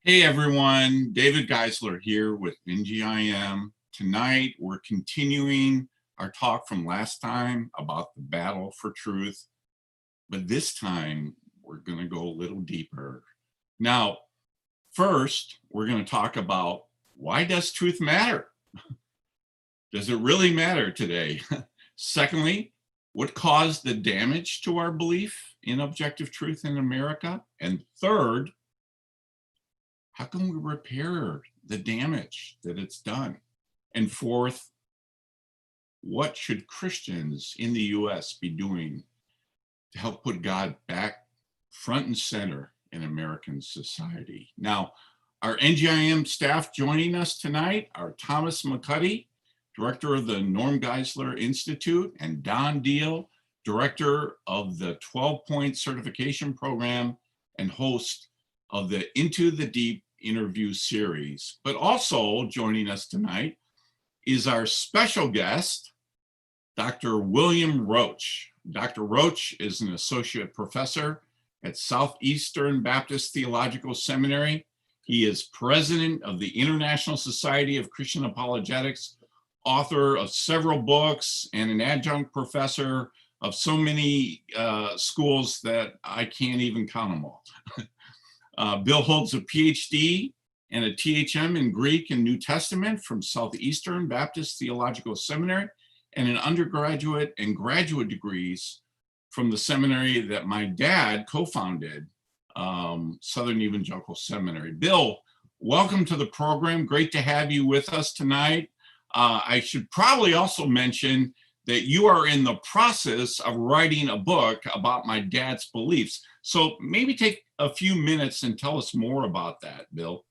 Hey everyone, David Geisler here with NGIM. Tonight we're continuing our talk from last time about the battle for truth, but this time we're going to go a little deeper. Now, first, we're going to talk about why does truth matter? Does it really matter today? Secondly, what caused the damage to our belief in objective truth in America? And third, how can we repair the damage that it's done? And fourth, what should Christians in the US be doing to help put God back front and center in American society? Now, our NGIM staff joining us tonight are Thomas McCuddy, Director of the Norm Geisler Institute, and Don Deal, Director of the 12-Point Certification Program and host of the Into the Deep interview series. But also joining us tonight is our special guest, Dr. William Roach. Dr. Roach is an associate professor at Southeastern Baptist Theological Seminary. He is president of the International Society of Christian Apologetics, author of several books, and an adjunct professor of so many schools that I can't even count them all. Bill holds a PhD and a THM in Greek and New Testament from Southeastern Baptist Theological Seminary, and an undergraduate and graduate degrees from the seminary that my dad co-founded, Southern Evangelical Seminary. Bill, welcome to the program. Great to have you with us tonight. I should probably also mention that you are in the process of writing a book about my dad's beliefs. So maybe take a few minutes and tell us more about that, Bill.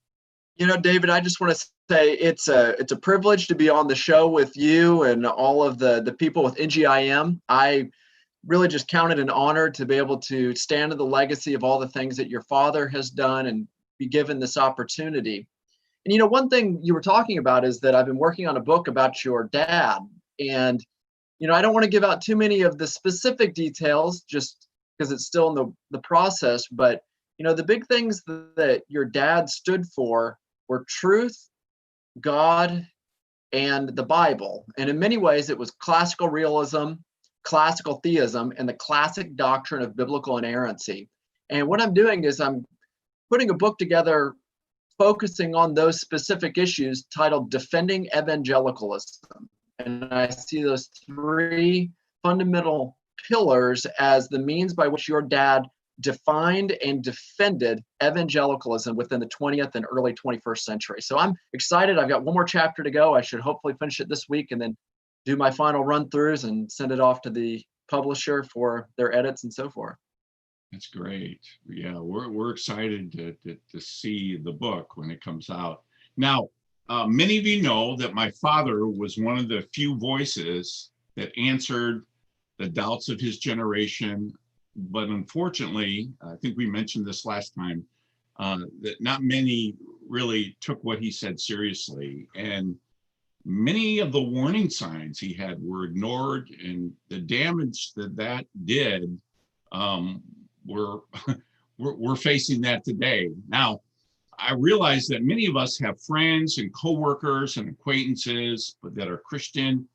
You know, David, I just want to say it's a privilege to be on the show with you and all of the people with NGIM. I really just count it an honor to be able to stand in the legacy of all the things that your father has done and be given this opportunity. And, you know, one thing you were talking about is that I've been working on a book about your dad. And, you know, I don't want to give out too many of the specific details just because it's still in the process. But, you know, the big things that your dad stood for were truth, God, and the Bible. And in many ways, it was classical realism, classical theism, and the classic doctrine of biblical inerrancy. And what I'm doing is I'm putting a book together focusing on those specific issues titled Defending Evangelicalism. And I see those three fundamental pillars as the means by which your dad defined and defended evangelicalism within the 20th and early 21st century. So I'm excited. I've got one more chapter to go. I should hopefully finish it this week and then do my final run-throughs and send it off to the publisher for their edits and so forth. That's great. Yeah, we're excited to see the book when it comes out. Now, many of you know that my father was one of the few voices that answered the doubts of his generation. But unfortunately, I think we mentioned this last time, that not many really took what he said seriously. And many of the warning signs he had were ignored, and the damage that did, we're facing that today. Now, I realize that many of us have friends and coworkers and acquaintances that are Christian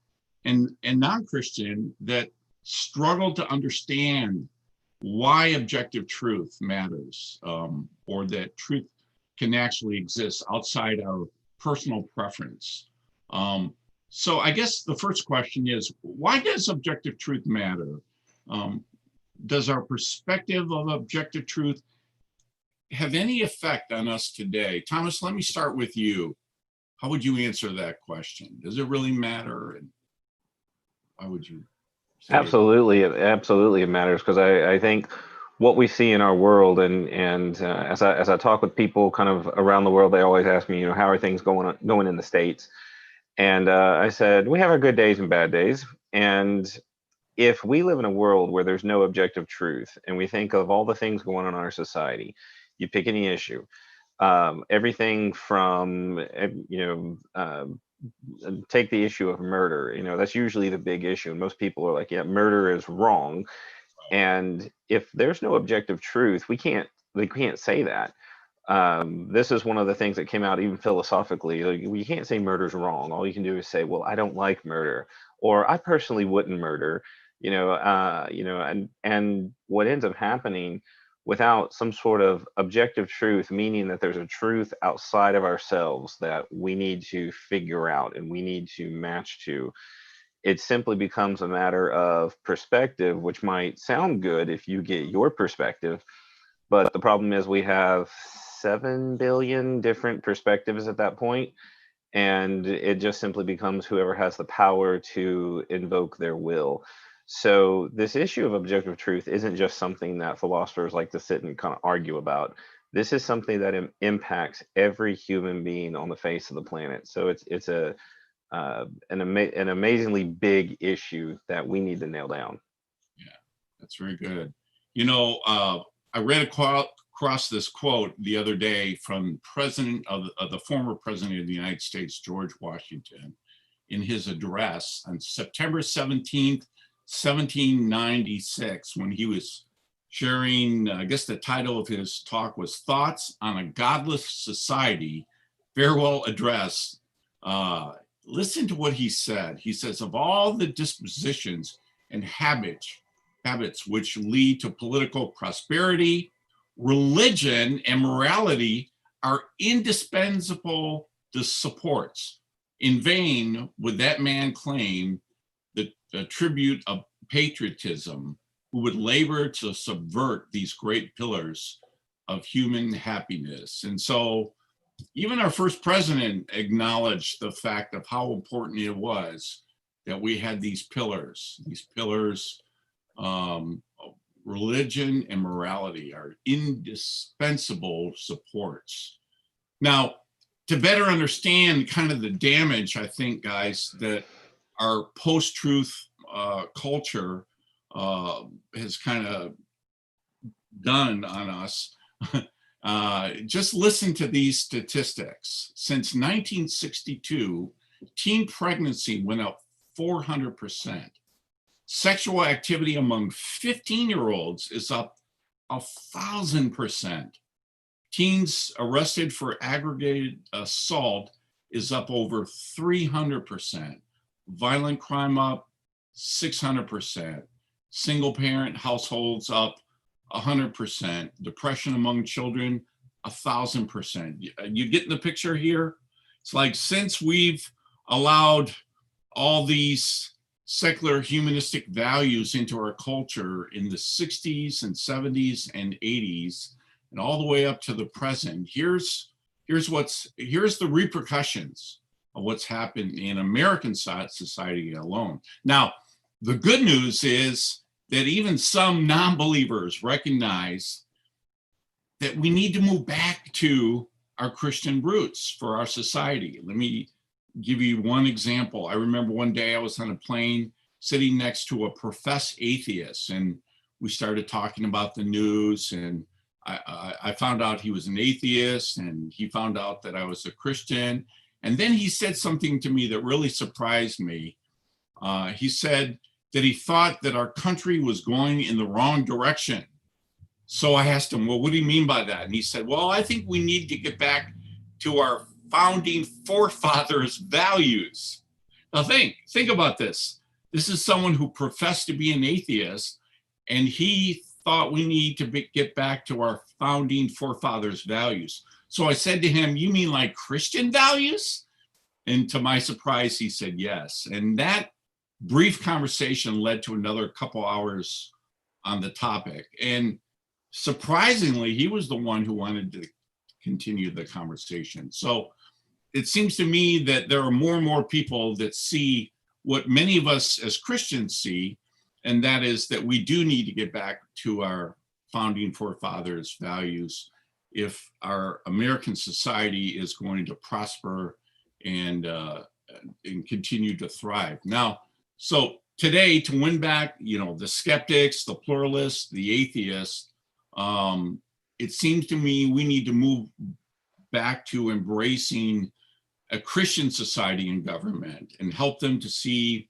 and non-Christian that struggle to understand why objective truth matters, or that truth can actually exist outside our personal preference. So I guess the first question is, why does objective truth matter? Does our perspective of objective truth have any effect on us today? Thomas, let me start with you. How would you answer that question? Does it really matter? And why would you say Absolutely, absolutely it matters, because I think what we see in our world, and as I talk with people kind of around the world, they always ask me, you know, how are things going in the States? And I said, we have our good days and bad days. And if we live in a world where there's no objective truth, and we think of all the things going on in our society, you pick any issue, everything from, take the issue of murder. You know, that's usually the big issue. And most people are like, yeah, murder is wrong. And if there's no objective truth, we can't say that. This is one of the things that came out even philosophically. Like, you can't say murder's wrong. All you can do is say, well, I don't like murder, or I personally wouldn't murder. And what ends up happening without some sort of objective truth, meaning that there's a truth outside of ourselves that we need to figure out and we need to match to, it simply becomes a matter of perspective, which might sound good if you get your perspective. But the problem is we have 7 billion different perspectives at that point, and it just simply becomes whoever has the power to invoke their will. So this issue of objective truth isn't just something that philosophers like to sit and kind of argue about. This is something that impacts every human being on the face of the planet. So it's an amazingly big issue that we need to nail down. Yeah, that's very good. I read across this quote the other day from the former president of the United States, George Washington, in his address on September 17th, 1796, when he was sharing, I guess the title of his talk was Thoughts on a Godless Society, Farewell Address. Listen to what he said. He says, of all the dispositions and habits which lead to political prosperity, religion and morality are indispensable supports. In vain would that man claim the tribute of patriotism who would labor to subvert these great pillars of human happiness. And so even our first president acknowledged the fact of how important it was that we had these pillars of religion and morality are indispensable supports. Now, to better understand kind of the damage, I think, guys, that our post-truth culture has kind of done on us, just listen to these statistics. Since 1962, teen pregnancy went up 400%. Sexual activity among 15-year-olds is up 1,000%. Teens arrested for aggravated assault is up over 300%. Violent crime up 600%. Single parent households up 100%. Depression among children, 1,000%. You getting the picture here? It's like, since we've allowed all these secular humanistic values into our culture in the 60s and 70s and 80s, and all the way up to the present, here's the repercussions of what's happened in American society alone. Now, the good news is that even some non-believers recognize that we need to move back to our Christian roots for our society. Let me give you one example. I remember one day I was on a plane sitting next to a professed atheist, and we started talking about the news, and I found out he was an atheist, and he found out that I was a Christian. And then he said something to me that really surprised me. He said that he thought that our country was going in the wrong direction. So I asked him, well, what do you mean by that? And he said, well, I think we need to get back to our founding forefathers' values. Now think about this. This is someone who professed to be an atheist, and he thought we need to get back to our founding forefathers' values. So I said to him, you mean like Christian values? And to my surprise, he said yes. And that brief conversation led to another couple hours on the topic. And surprisingly, he was the one who wanted to continue the conversation. So it seems to me that there are more and more people that see what many of us as Christians see, and that is that we do need to get back to our founding forefathers' values if our American society is going to prosper and continue to thrive. Now, so today, to win back, the skeptics, the pluralists, the atheists, it seems to me we need to move back to embracing a Christian society and government and help them to see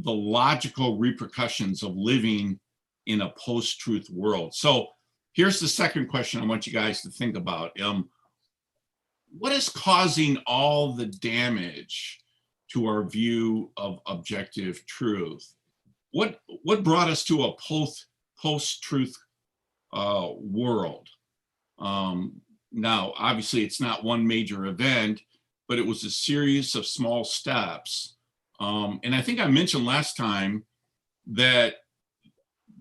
the logical repercussions of living in a post-truth world. So Here's the second question I want you guys to think about. What is causing all the damage to our view of objective truth? What brought us to a post-truth world? Now, obviously, it's not one major event, but it was a series of small steps. And I think I mentioned last time that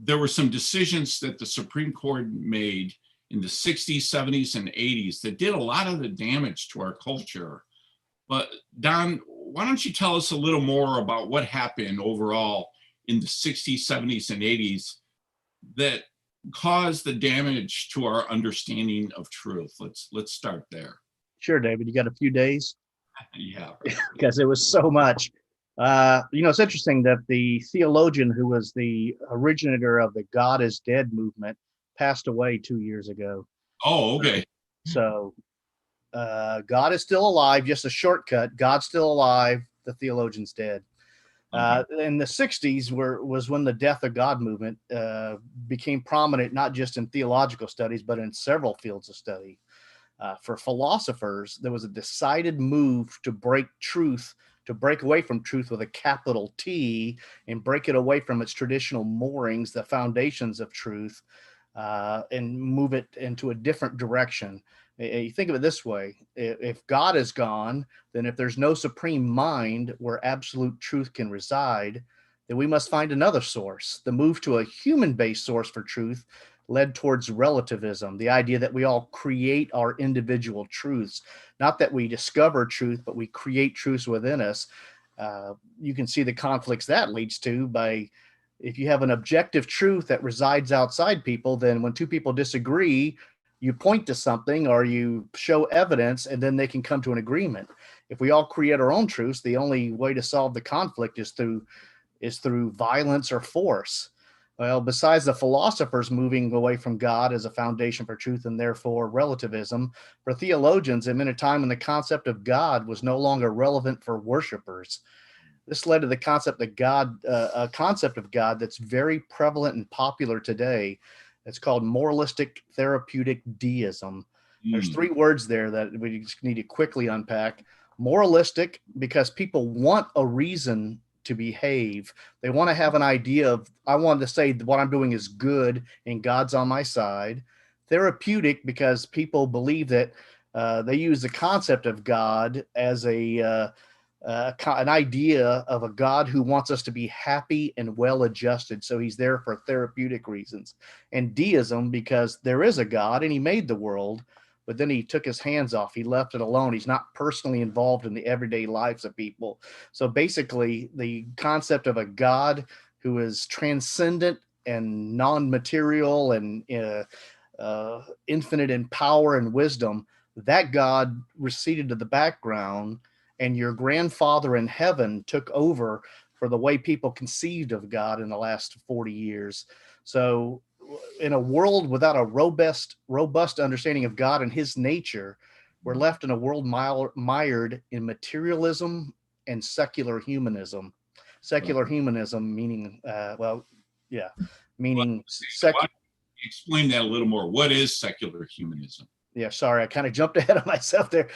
there were some decisions that the Supreme Court made in the 60s, 70s, and 80s that did a lot of the damage to our culture. But Don, why don't you tell us a little more about what happened overall in the 60s, 70s, and 80s that caused the damage to our understanding of truth? Let's start there. Sure, David, you got a few days? Yeah. Because it was so much. It's interesting that the theologian who was the originator of the God is Dead movement passed away 2 years ago. Oh, okay. So God is still alive, just a shortcut. God's still alive, the theologian's dead. In the 60s was when the death of God movement became prominent, not just in theological studies, but in several fields of study. For philosophers, there was a decided move to break truth, to break away from truth with a capital T and break it away from its traditional moorings, the foundations of truth, and move it into a different direction. You think of it this way: if God is gone, then if there's no supreme mind where absolute truth can reside, then we must find another source. The move to a human-based source for truth led towards relativism, the idea that we all create our individual truths, not that we discover truth, but we create truths within us. You can see the conflicts that leads to by, if you have an objective truth that resides outside people, then when two people disagree, you point to something or you show evidence, and then they can come to an agreement. If we all create our own truths, the only way to solve the conflict is through violence or force. Well, besides the philosophers moving away from God as a foundation for truth and therefore relativism, for theologians, it meant a time when the concept of God was no longer relevant for worshipers. This led to the concept of God, a concept of God that's very prevalent and popular today. It's called moralistic therapeutic deism. There's three words there that we just need to quickly unpack. Moralistic, because people want a reason to behave. They want to have an idea of, I want to say what I'm doing is good and God's on my side. Therapeutic, because people believe that they use the concept of God as an idea of a God who wants us to be happy and well-adjusted. So he's there for therapeutic reasons. And deism, because there is a God and he made the world, but then he took his hands off. He left it alone. He's not personally involved in the everyday lives of people. So basically, the concept of a God who is transcendent and non-material and infinite in power and wisdom, that God receded to the background, and your grandfather in heaven took over for the way people conceived of God in the last 40 years. So in a world without a robust understanding of God and his nature, we're left in a world mired in materialism and secular humanism. Secular humanism meaning, meaning secular. Explain that a little more. What is secular humanism? Yeah, sorry, I kind of jumped ahead of myself there.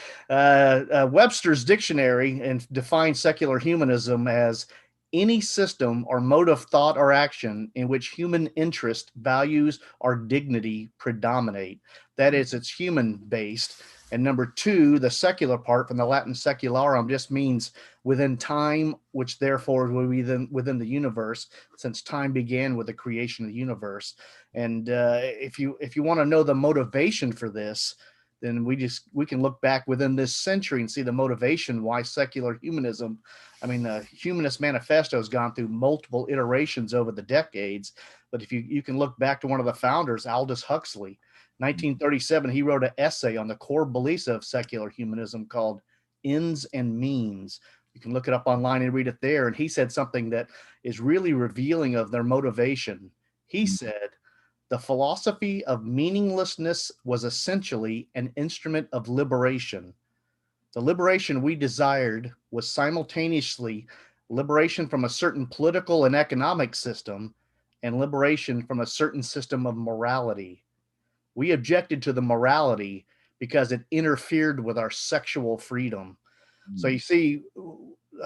Webster's dictionary defines secular humanism as any system or mode of thought or action in which human interest, values, or dignity predominate. That is, it's human-based. And number two, the secular part from the Latin secularum just means within time, which therefore will be within the universe, since time began with the creation of the universe. And if you want to know the motivation for this, then we can look back within this century and see the motivation why secular humanism. I mean, the Humanist Manifesto has gone through multiple iterations over the decades, but if you can look back to one of the founders, Aldous Huxley, 1937, he wrote an essay on the core beliefs of secular humanism called Ends and Means. You can look it up online and read it there. And he said something that is really revealing of their motivation. He said, the philosophy of meaninglessness was essentially an instrument of liberation. The liberation we desired was simultaneously liberation from a certain political and economic system and liberation from a certain system of morality. We objected to the morality because it interfered with our sexual freedom. So you see,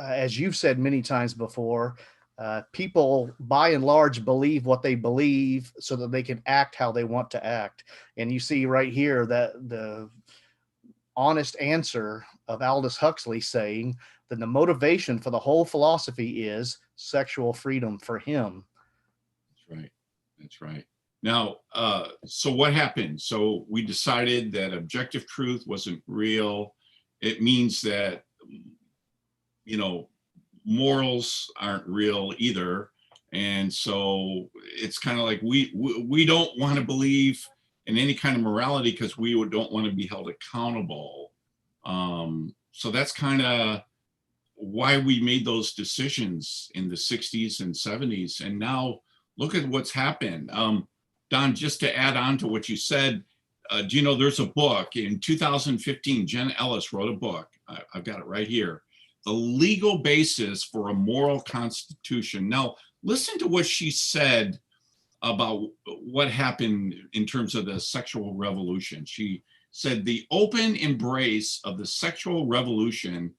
as you've said many times before, people by and large believe what they believe so that they can act how they want to act. And you see right here that the honest answer of Aldous Huxley saying that the motivation for the whole philosophy is sexual freedom for him. That's right. That's right. Now, so what happened? So we decided that objective truth wasn't real. It means that, you know, morals aren't real either. And so it's kind of like we don't want to believe in any kind of morality because we don't want to be held accountable. So that's kind of why we made those decisions in the 60s and 70s. And now look at what's happened. Don, just to add on to what you said, do you know there's a book in 2015, Jen Ellis wrote a book. I've got it right here. The legal basis for a moral constitution. Now, listen to what she said about what happened in terms of the sexual revolution. She said the open embrace of the sexual revolution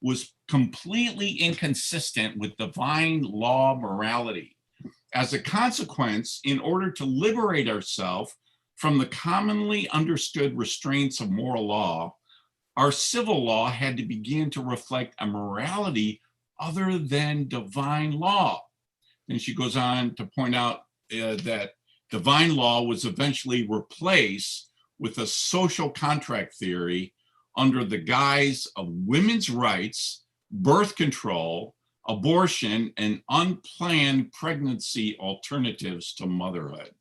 was completely inconsistent with divine law morality. As a consequence, in order to liberate ourselves from the commonly understood restraints of moral law, our civil law had to begin to reflect a morality other than divine law. And she goes on to point out that divine law was eventually replaced with a social contract theory under the guise of women's rights, birth control, abortion, and unplanned pregnancy alternatives to motherhood.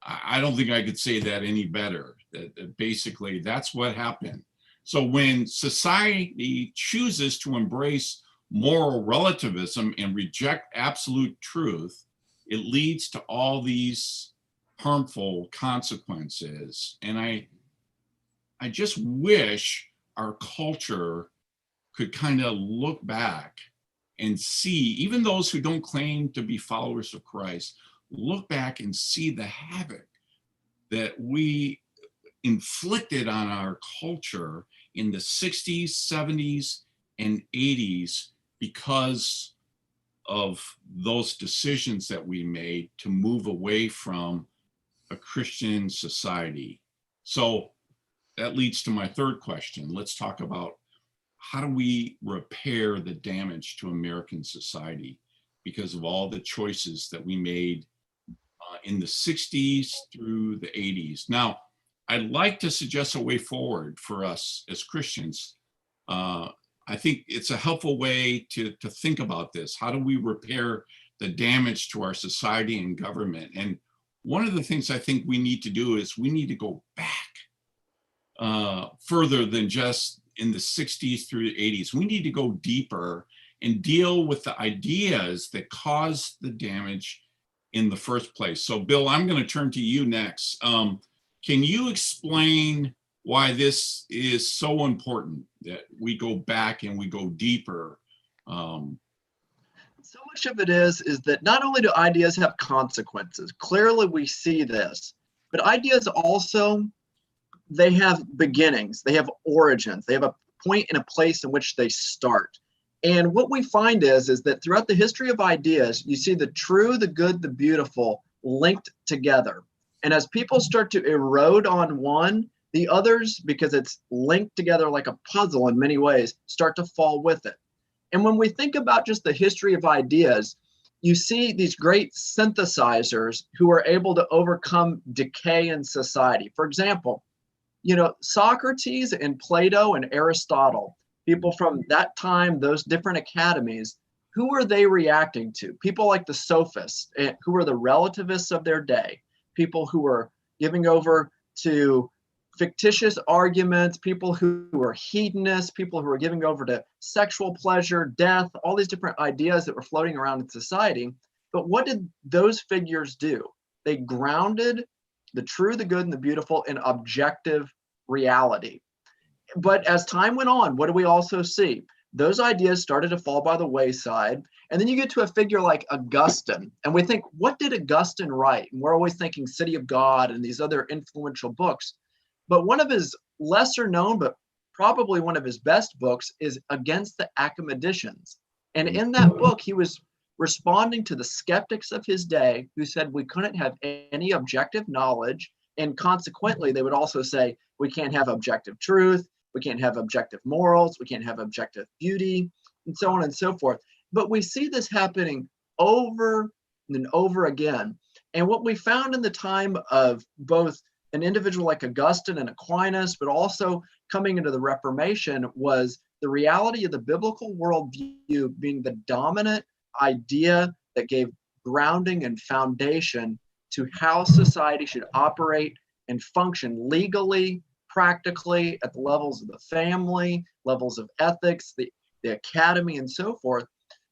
I don't think I could say that any better. That basically, that's what happened. So when society chooses to embrace moral relativism and reject absolute truth, it leads to all these harmful consequences. And I just wish our culture could kind of look back and see, even those who don't claim to be followers of Christ, look back and see the havoc that we inflicted on our culture in the 60s, 70s, and 80s because of those decisions that we made to move away from a Christian society. So that leads to my third question. Let's talk about how do we repair the damage to American society because of all the choices that we made in the 60s through the 80s. Now, I'd like to suggest a way forward for us as Christians. I think it's a helpful way to think about this. How do we repair the damage to our society and government? And one of the things I think we need to do is we need to go back further than just in the 60s through the 80s. We need to go deeper and deal with the ideas that caused the damage in the first place. So Bill, I'm going to turn to you next. Can you explain why this is so important that we go back and we go deeper? So much of it is that not only do ideas have consequences, clearly we see this, but ideas also, they have beginnings, they have origins, they have a point and a place in which they start. And what we find is that throughout the history of ideas, you see the true, the good, the beautiful linked together. And as people start to erode on one, the others, because it's linked together like a puzzle in many ways, start to fall with it. And when we think about just the history of ideas, you see these great synthesizers who are able to overcome decay in society. For example, you know, Socrates and Plato and Aristotle, people from that time, those different academies, who were they reacting to? People like the sophists, who were the relativists of their day, people who were giving over to fictitious arguments, people who were hedonists, people who were giving over to sexual pleasure, death, all these different ideas that were floating around in society. But what did those figures do? They grounded the true, the good, and the beautiful in objective reality. But as time went on, what do we also see? those ideas started to fall by the wayside. And then you get to a figure like Augustine, and we think, what did Augustine write? And we're always thinking City of God and these other influential books. But one of his lesser known, but probably one of his best books is Against the Academicians. And in that book, he was responding to the skeptics of his day who said we couldn't have any objective knowledge. And consequently, they would also say we can't have objective truth, we can't have objective morals, we can't have objective beauty, and so on and so forth. But we see this happening over and over again. And what we found in the time of both an individual like Augustine and Aquinas, but also coming into the Reformation, was the reality of the biblical worldview being the dominant idea that gave grounding and foundation to how society should operate and function legally, practically, at the levels of the family, levels of ethics, the academy, and so forth.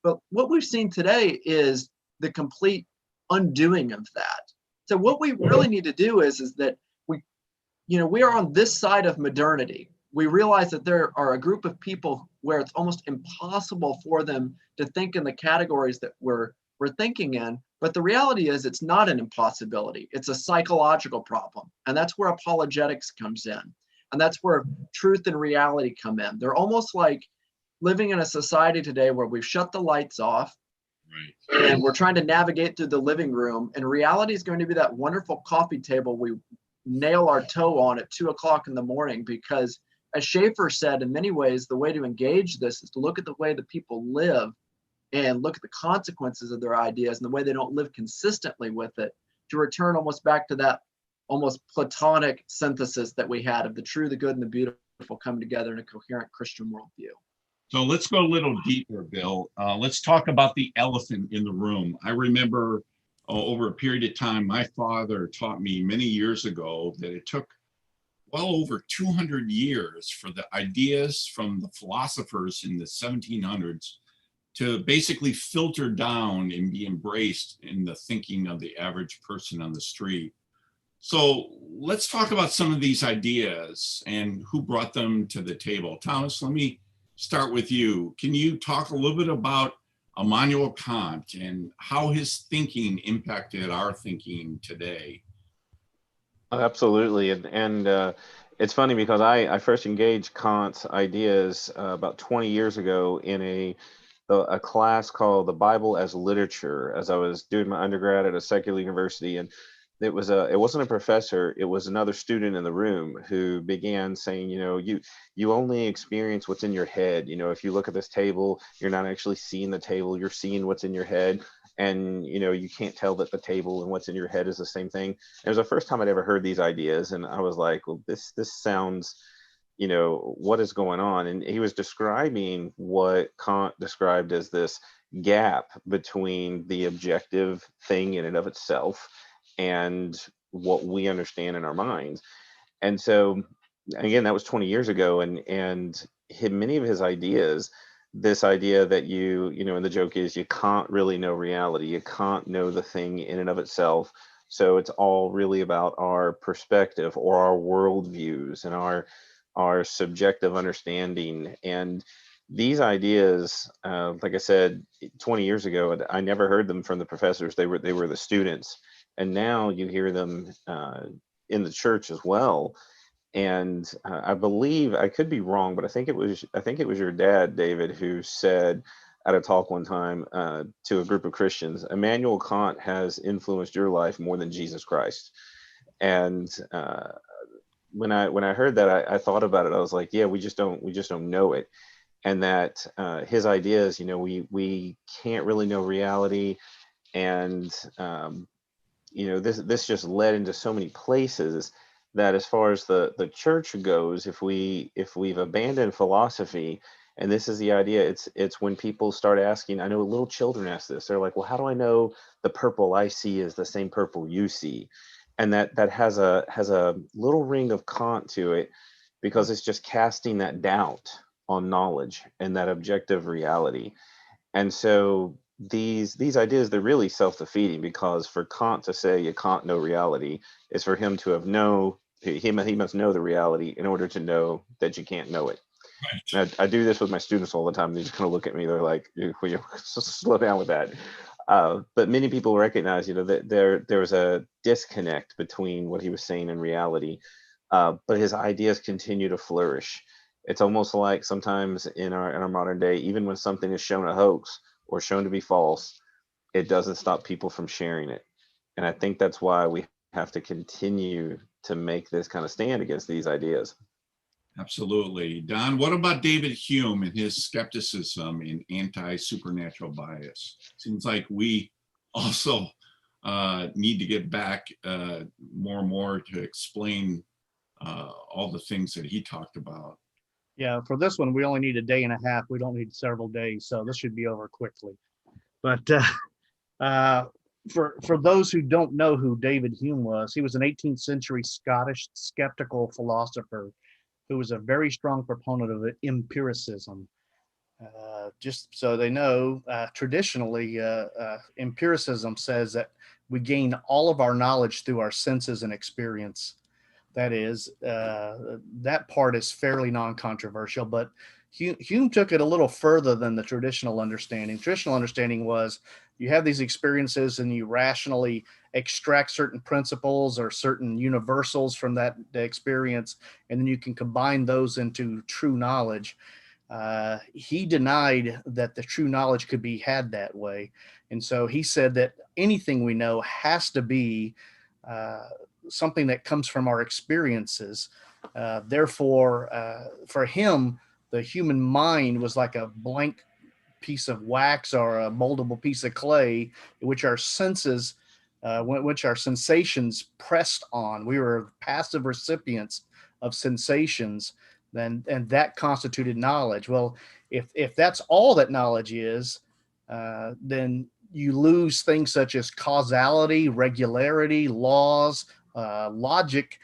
But what we've seen today is the complete undoing of that. So what we really need to do is that we are on this side of modernity. We realize that there are a group of people where it's almost impossible for them to think in the categories that we're thinking in. But the reality is it's not an impossibility. It's a psychological problem. And that's where apologetics comes in. And that's where truth and reality come in. They're almost like living in a society today where we've shut the lights off, right, and we're trying to navigate through the living room. And reality is going to be that wonderful coffee table we nail our toe on at 2 o'clock in the morning, because as Schaeffer said, in many ways, the way to engage this is to look at the way that people live and look at the consequences of their ideas and the way they don't live consistently with it, to return almost back to that almost Platonic synthesis that we had of the true, the good, and the beautiful coming together in a coherent Christian worldview. So let's go a little deeper, Bill. Let's talk about the elephant in the room. I remember over a period of time, my father taught me many years ago that it took well over 200 years for the ideas from the philosophers in the 1700s to basically filter down and be embraced in the thinking of the average person on the street. So let's talk about some of these ideas and who brought them to the table. Thomas, let me start with you. Can you talk a little bit about Immanuel Kant and how his thinking impacted our thinking today? Absolutely. And it's funny because I first engaged Kant's ideas about 20 years ago in a class called The Bible as Literature, as I was doing my undergrad at a secular university. And it wasn't a professor, it was another student in the room who began saying, you only experience what's in your head. If you look at this table, you're not actually seeing the table, you're seeing what's in your head. And, you can't tell that the table and what's in your head is the same thing. It was the first time I'd ever heard these ideas. And I was like, well, this sounds, what is going on? And he was describing what Kant described as this gap between the objective thing in and of itself and what we understand in our minds. And so, again, that was 20 years ago. And many of his ideas, this idea that and the joke is you can't really know reality. You can't know the thing in and of itself. So it's all really about our perspective or our worldviews and our subjective understanding. And these ideas, like I said, 20 years ago, I never heard them from the professors. They were the students. And now you hear them in the church as well. And I believe, I could be wrong, but I think it was your dad, David, who said at a talk one time to a group of Christians, Immanuel Kant has influenced your life more than Jesus Christ. And when I heard that, I thought about it. I was like, yeah, we just don't know it. And that his ideas, we can't really know reality. And this just led into so many places that as far as the church goes, if we've abandoned philosophy, and this is the idea, it's when people start asking, I know little children ask this, they're like, well, how do I know the purple I see is the same purple you see? And that has a little ring of Kant to it, because it's just casting that doubt on knowledge and that objective reality. And so these ideas, they're really self-defeating, because for Kant to say you can't know reality is for him to have he must know the reality in order to know that you can't know it. I do this with my students all the time. They just kind of look at me. They're like, "Will you slow down with that?" But many people recognize, that there was a disconnect between what he was saying and reality. But his ideas continue to flourish. It's almost like sometimes in our modern day, even when something is shown a hoax or shown to be false, it doesn't stop people from sharing it. And I think that's why we have to continue to make this kind of stand against these ideas. Absolutely. Don, what about David Hume and his skepticism and anti-supernatural bias? Seems like we also need to get back more and more to explain all the things that he talked about. Yeah, for this one, we only need a day and a half. We don't need several days, so this should be over quickly. But for those who don't know who David Hume was, he was an 18th century Scottish skeptical philosopher who was a very strong proponent of empiricism. Just so they know, traditionally, empiricism says that we gain all of our knowledge through our senses and experience. That is, that part is fairly non-controversial, but Hume took it a little further than the traditional understanding. Traditional understanding was you have these experiences and you rationally extract certain principles or certain universals from that experience, and then you can combine those into true knowledge. He denied that the true knowledge could be had that way. And so he said that anything we know has to be something that comes from our experiences. Therefore, for him, the human mind was like a blank piece of wax or a moldable piece of clay, which our senses, which our sensations pressed on. We were passive recipients of sensations, and that constituted knowledge. Well, if that's all that knowledge is, then you lose things such as causality, regularity, laws, logic.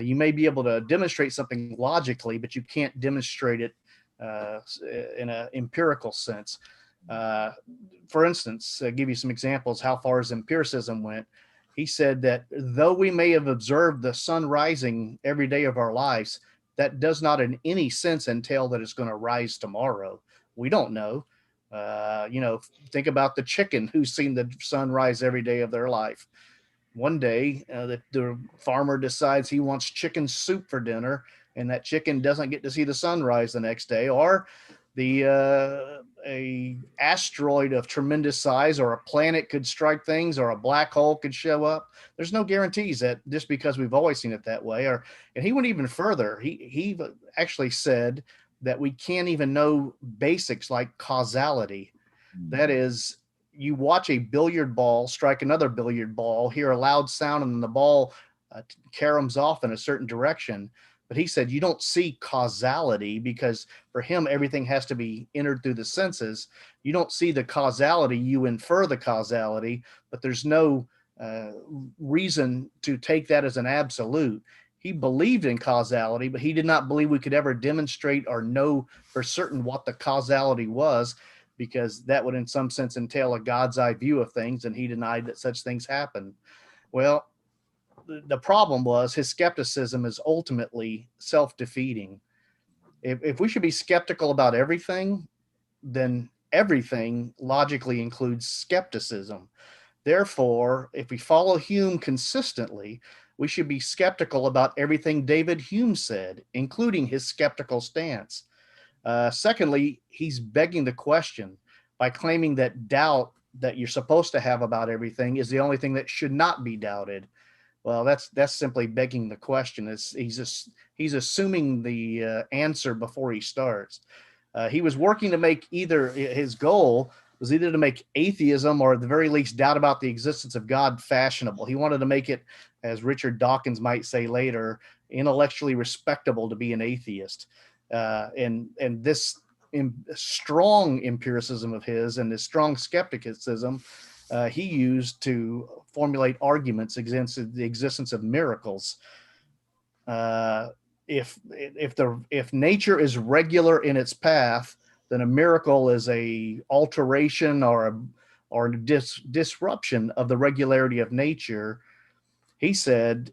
You may be able to demonstrate something logically, but you can't demonstrate it in an empirical sense. For instance, I'll give you some examples how far as empiricism went. He said that though we may have observed the sun rising every day of our lives, that does not in any sense entail that it's going to rise tomorrow. We don't know. Think about the chicken who's seen the sun rise every day of their life. One day, the farmer decides he wants chicken soup for dinner, and that chicken doesn't get to see the sunrise the next day, or a asteroid of tremendous size or a planet could strike things, or a black hole could show up. There's no guarantees that just because we've always seen it that way. And he went even further. He actually said that we can't even know basics like causality. That is, you watch a billiard ball strike another billiard ball, hear a loud sound, and the ball caroms off in a certain direction. But he said you don't see causality because for him, everything has to be entered through the senses. You don't see the causality, you infer the causality, but there's no reason to take that as an absolute. He believed in causality, but he did not believe we could ever demonstrate or know for certain what the causality was, because that would in some sense entail a God's eye view of things, and he denied that such things happen. Well, the problem was his skepticism is ultimately self-defeating. If we should be skeptical about everything, then everything logically includes skepticism. Therefore, if we follow Hume consistently, we should be skeptical about everything David Hume said, including his skeptical stance. Secondly, he's begging the question by claiming that doubt that you're supposed to have about everything is the only thing that should not be doubted. Well, that's simply begging the question. He's assuming the answer before he starts. He was working to make his goal was either to make atheism or at the very least doubt about the existence of God fashionable. He wanted to make it, as Richard Dawkins might say later, intellectually respectable to be an atheist. And this strong empiricism of his and this strong skepticism he used to formulate arguments against the existence of miracles. If nature is regular in its path, then a miracle is a alteration or a disruption of the regularity of nature. He said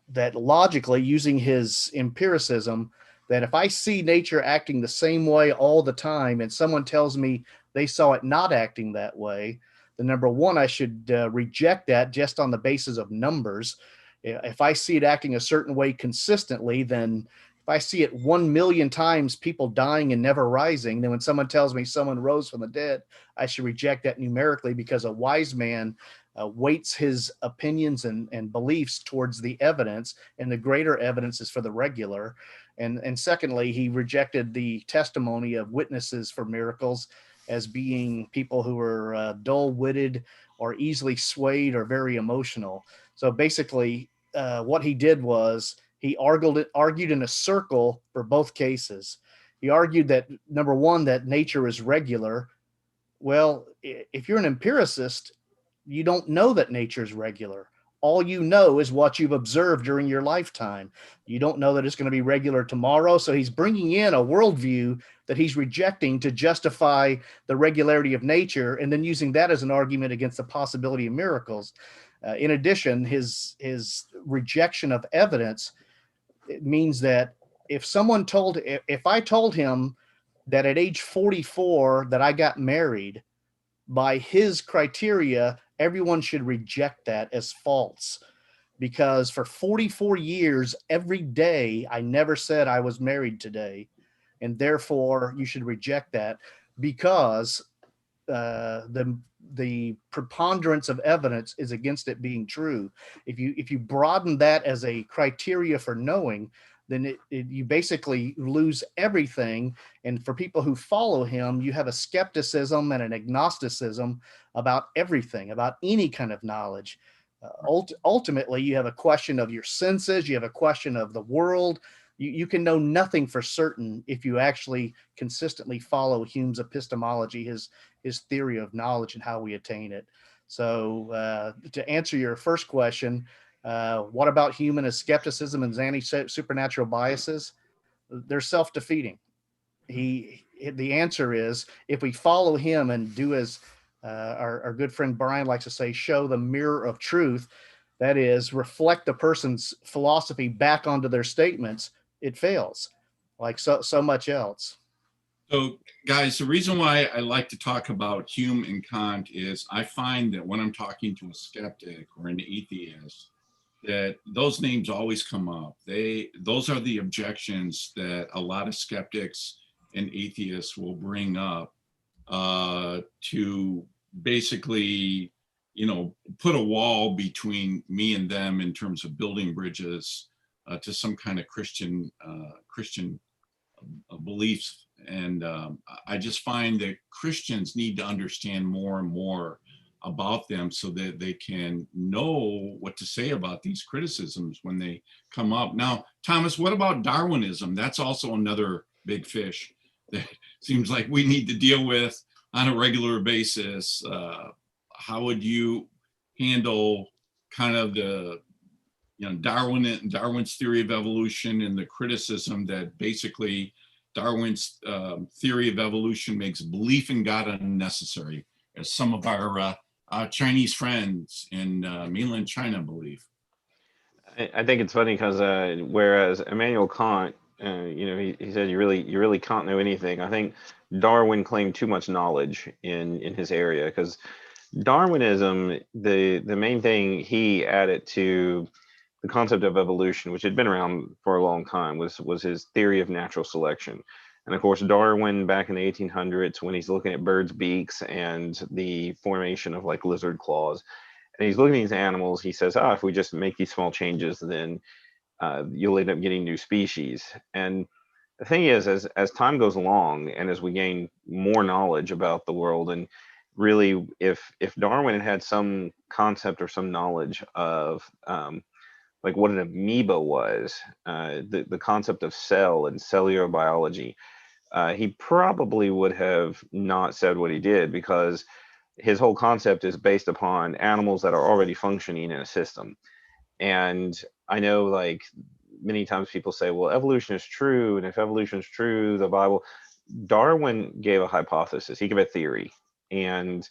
that logically, using his empiricism, that if I see nature acting the same way all the time and someone tells me they saw it not acting that way, then number one, I should reject that just on the basis of numbers. If I see it acting a certain way consistently, then if I see it 1 million times people dying and never rising, then when someone tells me someone rose from the dead, I should reject that numerically, because a wise man weights his opinions and beliefs towards the evidence, and the greater evidence is for the regular. And secondly, he rejected the testimony of witnesses for miracles as being people who are dull-witted or easily swayed or very emotional. So basically, what he did was he argued in a circle for both cases. He argued that, number one, that nature is regular. Well, if you're an empiricist, you don't know that nature is regular. All you know is what you've observed during your lifetime. You don't know that it's going to be regular tomorrow. So he's bringing in a worldview that he's rejecting to justify the regularity of nature, and then using that as an argument against the possibility of miracles. In addition, his rejection of evidence, it means that if I told him that at age 44 that I got married, by his criteria, everyone should reject that as false, because for 44 years, every day, I never said I was married today. And therefore you should reject that, because the preponderance of evidence is against it being true. If you broaden that as a criteria for knowing, then you basically lose everything. And for people who follow him, you have a skepticism and an agnosticism about everything, about any kind of knowledge. Ultimately, you have a question of your senses, you have a question of the world. You can know nothing for certain if you actually consistently follow Hume's epistemology, his theory of knowledge and how we attain it. So to answer your first question, what about humanist skepticism and anti-supernatural biases? They're self-defeating. The answer is, if we follow him and do as our good friend Brian likes to say, show the mirror of truth, that is, reflect the person's philosophy back onto their statements, it fails, like so much else. So guys, the reason why I like to talk about Hume and Kant is I find that when I'm talking to a skeptic or an atheist, that those names always come up. Those are the objections that a lot of skeptics and atheists will bring up to basically, put a wall between me and them in terms of building bridges to some kind of Christian beliefs. And I just find that Christians need to understand more and more about them so that they can know what to say about these criticisms when they come up. Now, Thomas, what about Darwinism? That's also another big fish that seems like we need to deal with on a regular basis. How would you handle kind of the Darwin's theory of evolution and the criticism that basically Darwin's theory of evolution makes belief in God unnecessary, as some of our Chinese friends in mainland China believe? I think it's funny because whereas Immanuel Kant, he said you really can't know anything. I think Darwin claimed too much knowledge in his area, because Darwinism, the main thing he added to the concept of evolution, which had been around for a long time, was his theory of natural selection. And of course, Darwin, back in the 1800s, when he's looking at birds' beaks and the formation of like lizard claws, and he's looking at these animals, he says, if we just make these small changes, then you'll end up getting new species. And the thing is, as time goes along and as we gain more knowledge about the world, and really, if Darwin had some concept or some knowledge of like what an amoeba was, the concept of cell and cellular biology, he probably would have not said what he did, because his whole concept is based upon animals that are already functioning in a system. And I know, like, many times people say, well, evolution is true, and if evolution is true, the Bible. Darwin gave a hypothesis. He gave a theory, and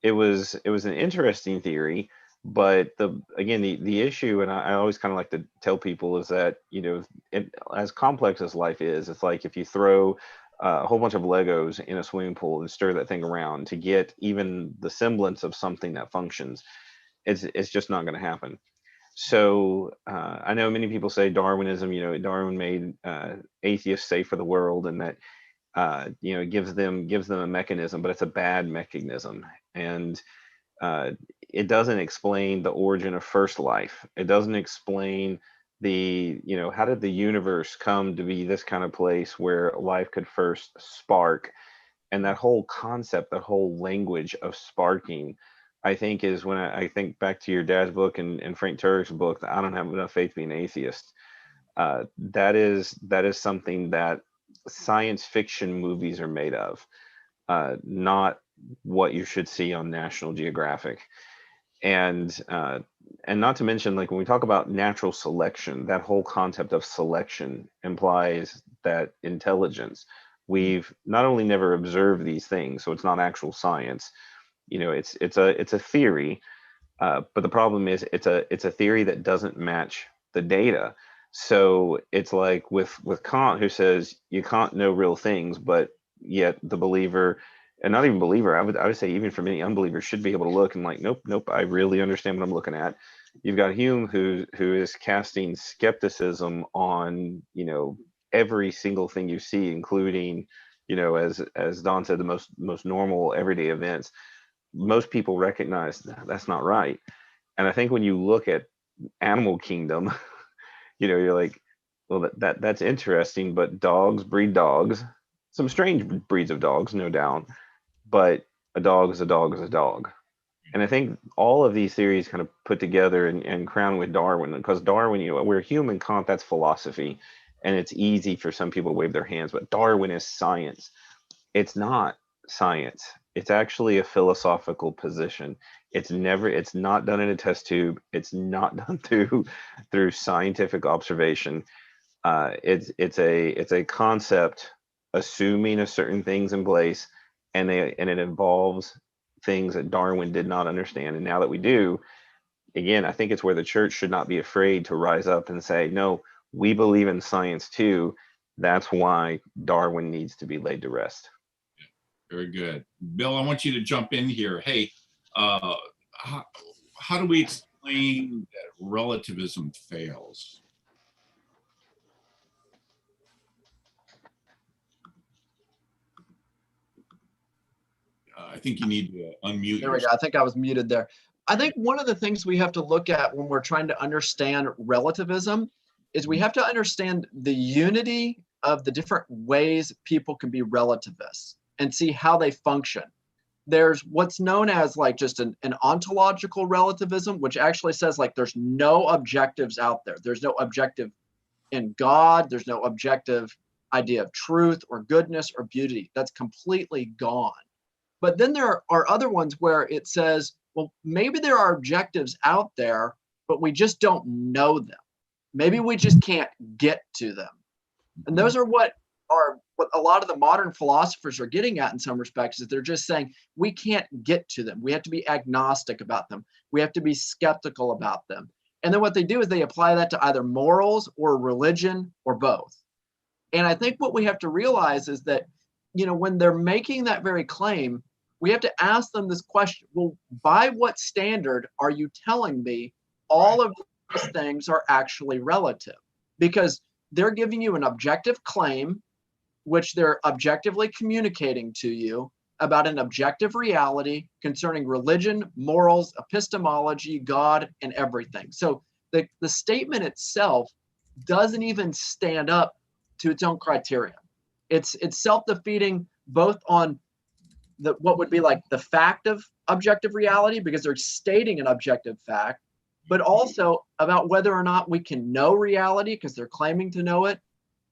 it was an interesting theory, But the issue, and I always kind of like to tell people, is that, as complex as life is, it's like if you throw a whole bunch of Legos in a swimming pool and stir that thing around to get even the semblance of something that functions, it's just not going to happen. So I know many people say Darwinism, Darwin made atheists safe for the world, and that it gives them a mechanism, but it's a bad mechanism. And it doesn't explain the origin of first life. It doesn't explain how did the universe come to be this kind of place where life could first spark. And that whole concept, that whole language of sparking, I think, is when I think back to your dad's book and Frank Turek's book, I don't have enough faith to be an atheist. That is something that science fiction movies are made of, not what you should see on National Geographic. And not to mention, like, when we talk about natural selection, that whole concept of selection implies that intelligence. We've not only never observed these things, so it's not actual science. It's a theory, but the problem is it's a theory that doesn't match the data. So it's like with Kant, who says you can't know real things, but yet the believer, and not even believer, I would say even for many unbelievers, should be able to look and like, nope, I really understand what I'm looking at. You've got Hume who is casting skepticism on every single thing you see, including as Don said, the most normal everyday events. Most people recognize that's not right. And I think when you look at animal kingdom, you're like, well, that's interesting, but dogs breed dogs, some strange breeds of dogs, no doubt, but a dog is a dog is a dog. And I think all of these theories kind of put together and crowned with Darwin, because Darwin, we're human, Kant, that's philosophy, and it's easy for some people to wave their hands, but Darwin is science. It's not science. It's actually a philosophical position. It's not done in a test tube. It's not done through scientific observation. It's a concept assuming a certain things in place, and it involves things that Darwin did not understand. And now that we do, again, I think it's where the church should not be afraid to rise up and say, no, we believe in science too. That's why Darwin needs to be laid to rest. Very good. Bill, I want you to jump in here. Hey, how do we explain that relativism fails? I think you need to unmute. There we go. I think I was muted there. I think one of the things we have to look at when we're trying to understand relativism is we have to understand the unity of the different ways people can be relativists and see how they function. There's what's known as like just an ontological relativism, which actually says like there's no objectives out there. There's no objective in God. There's no objective idea of truth or goodness or beauty. That's completely gone. But then there are other ones where it says, well, maybe there are objectives out there, but we just don't know them. Maybe we just can't get to them. And those are what a lot of the modern philosophers are getting at in some respects, is they're just saying we can't get to them. We have to be agnostic about them. We have to be skeptical about them. And then what they do is they apply that to either morals or religion or both. And I think what we have to realize is that, when they're making that very claim, we have to ask them this question. Well, by what standard are you telling me all of these things are actually relative? Because they're giving you an objective claim, which they're objectively communicating to you about an objective reality concerning religion, morals, epistemology, God, and everything. So the statement itself doesn't even stand up to its own criteria. It's self-defeating both on what would be like the fact of objective reality, because they're stating an objective fact, but also about whether or not we can know reality because they're claiming to know it,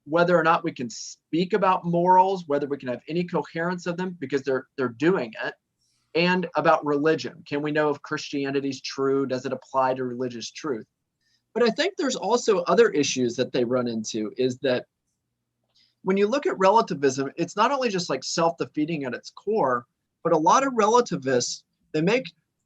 whether or not we can speak about morals, whether we can have any coherence of them because they're doing it, and about religion. Can we know if Christianity is true? Does it apply to religious truth? But I think there's also other issues that they run into, is that when you look at relativism, it's not only just like self-defeating at its core, but a lot of relativists, they make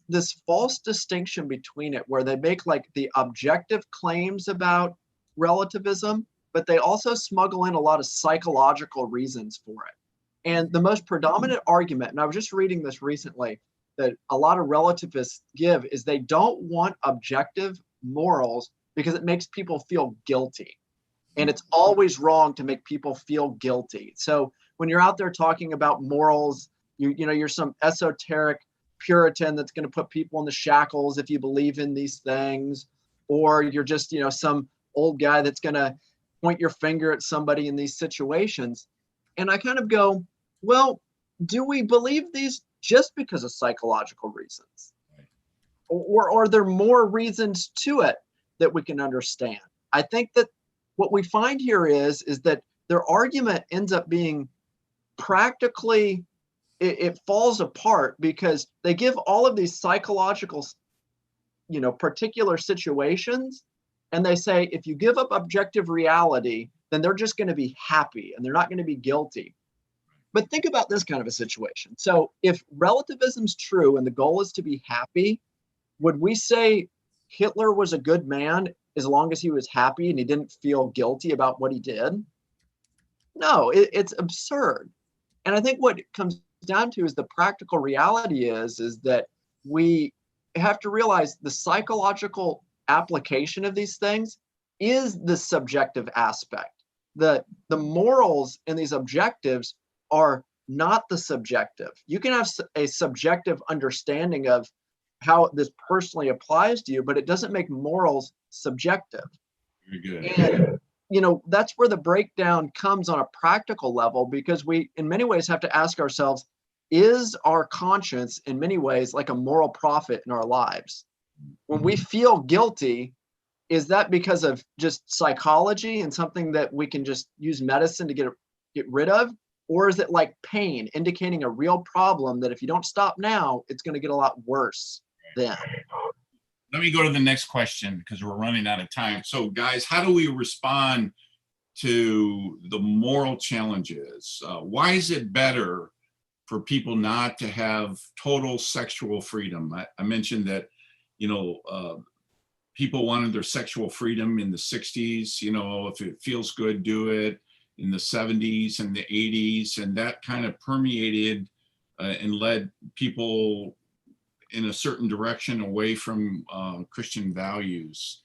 this false distinction between it, where they make like the objective claims about relativism, but they also smuggle in a lot of psychological reasons for it. And the most predominant argument, and I was just reading this recently, that a lot of relativists give is they don't want objective morals because it makes people feel guilty. And it's always wrong to make people feel guilty. So when you're out there talking about morals, you know, you're some esoteric Puritan that's going to put people in the shackles if you believe in these things, or you're just, you know, some old guy that's going to point your finger at somebody in these situations. And I kind of go, well, do we believe these just because of psychological reasons? Or are there more reasons to it that we can understand? I think that what we find here is that their argument ends up being practically, it falls apart because they give all of these psychological, you know, particular situations, and they say if you give up objective reality, then they're just going to be happy and they're not going to be guilty. But think about this kind of a situation. So if relativism's true and the goal is to be happy, would we say Hitler was a good man as long as he was happy and he didn't feel guilty about what he did? No, it's absurd. And I think what it comes down to is the practical reality is that we have to realize the psychological application of these things is the subjective aspect. The morals in these objectives are not the subjective. You can have a subjective understanding of how this personally applies to you, but it doesn't make morals subjective. Very good. And, you know, that's where the breakdown comes on a practical level, because we, in many ways, have to ask ourselves, is our conscience in many ways like a moral prophet in our lives? When we feel guilty, is that because of just psychology and something that we can just use medicine to get rid of? Or is it like pain, indicating a real problem that if you don't stop now, it's going to get a lot worse then? Let me go to the next question because we're running out of time. So guys, how do we respond to the moral challenges? Why is it better for people not to have total sexual freedom? I mentioned that, you know, people wanted their sexual freedom in the 60s, you know, if it feels good, do it, in the 70s and the 80s, and that kind of permeated and led people in a certain direction away from Christian values.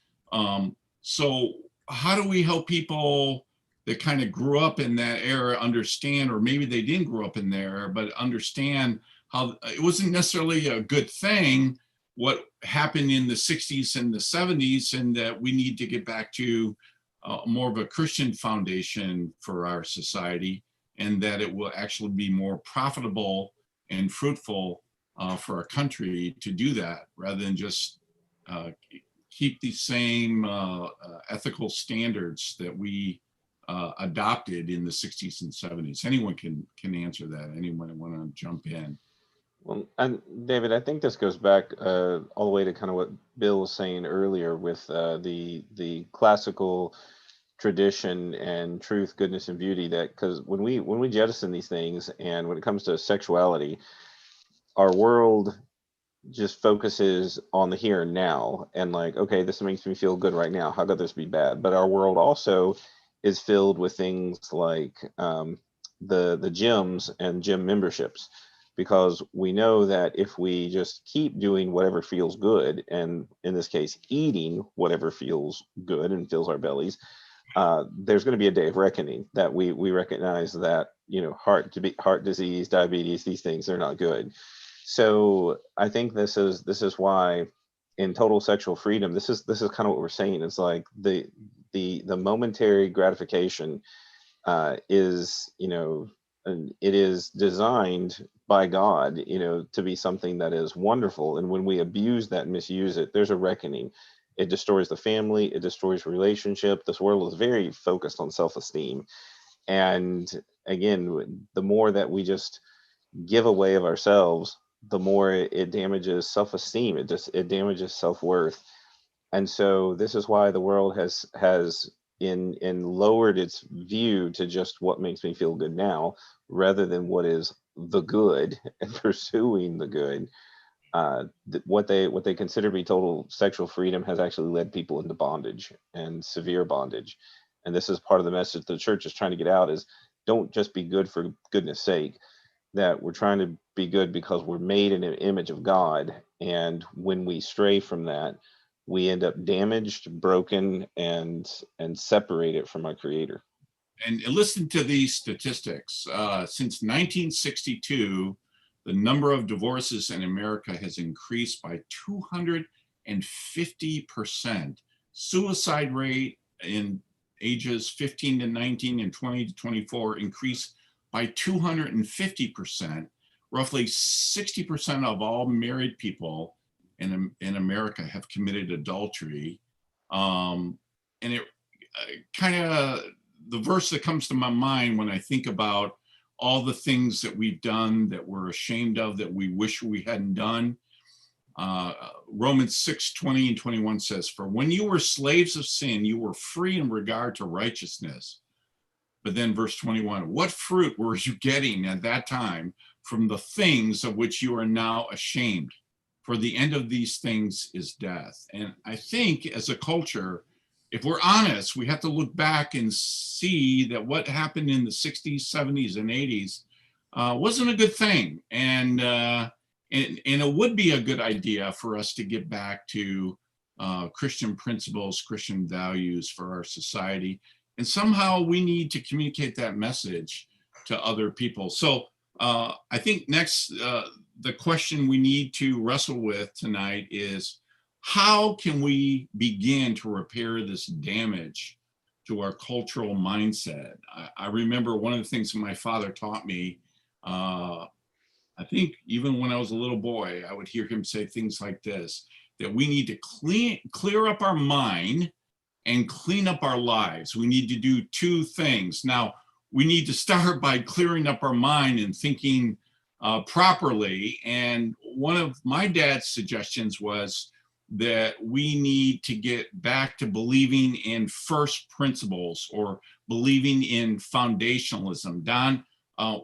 So how do we help people that kind of grew up in that era understand, or maybe they didn't grow up in there, but understand how it wasn't necessarily a good thing what happened in the 60s and the 70s, and that we need to get back to more of a Christian foundation for our society, and that it will actually be more profitable and fruitful for our country to do that, rather than just keep these same ethical standards that we adopted in the 60s and 70s. Anyone can answer that. Anyone want to jump in? Well, and David, I think this goes back all the way to kind of what Bill was saying earlier with the classical tradition and truth, goodness, and beauty. That because when we jettison these things, and when it comes to sexuality, our world just focuses on the here and now, and like, okay, this makes me feel good right now. How could this be bad? But our world also is filled with things like the gyms and gym memberships, because we know that if we just keep doing whatever feels good, and in this case, eating whatever feels good and fills our bellies, there's going to be a day of reckoning that we recognize that, you know, heart disease, diabetes, these things, they're not good. So I think this is why in total sexual freedom, this is kind of what we're saying. It's like the momentary gratification is, you know, and it is designed by God, you know, to be something that is wonderful. And when we abuse that and misuse it, there's a reckoning. It destroys the family. It destroys relationship. This world is very focused on self-esteem. And again, the more that we just give away of ourselves, the more it damages self-esteem. It damages self-worth. And so this is why the world has lowered its view to just what makes me feel good now, rather than what is the good and pursuing the good. what they consider to be total sexual freedom has actually led people into bondage and severe bondage. And this is part of the message the church is trying to get out: is don't just be good for goodness sake, that we're trying to be good because we're made in an image of God. And when we stray from that, we end up damaged, broken, and separated from our Creator. And listen to these statistics. Since 1962, the number of divorces in America has increased by 250%. Suicide rate in ages 15 to 19 and 20 to 24 increased by 250%. Roughly 60% of all married people in America have committed adultery. And it kind of, the verse that comes to my mind when I think about all the things that we've done that we're ashamed of, that we wish we hadn't done. Romans 6:20 and 21 says, "For when you were slaves of sin, you were free in regard to righteousness." But then verse 21, "What fruit were you getting at that time from the things of which you are now ashamed? For the end of these things is death." And I think as a culture, if we're honest, we have to look back and see that what happened in the 60s, 70s, and 80s wasn't a good thing. And it would be a good idea for us to get back to Christian principles, Christian values for our society. And somehow we need to communicate that message to other people. So I think next, the question we need to wrestle with tonight is, how can we begin to repair this damage to our cultural mindset? I remember one of the things that my father taught me, I think even when I was a little boy, I would hear him say things like this, that we need to clear up our mind and clean up our lives. We need to do two things. Now, we need to start by clearing up our mind and thinking properly. And one of my dad's suggestions was that we need to get back to believing in first principles, or believing in foundationalism. Don,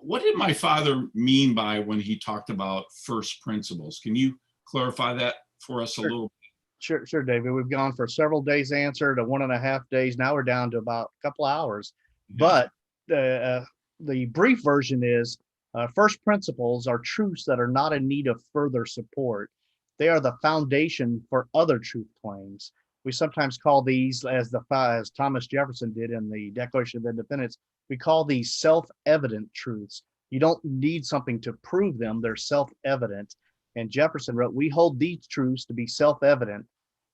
what did my father mean by when he talked about first principles? Can you clarify that for us a little? Sure, David. We've gone for several days answer to 1.5 days. Now we're down to about a couple hours. But the brief version is, first principles are truths that are not in need of further support. They are the foundation for other truth claims. We sometimes call these, as Thomas Jefferson did in the Declaration of Independence, we call these self-evident truths. You don't need something to prove them. They're self-evident. And Jefferson wrote, "We hold these truths to be self-evident,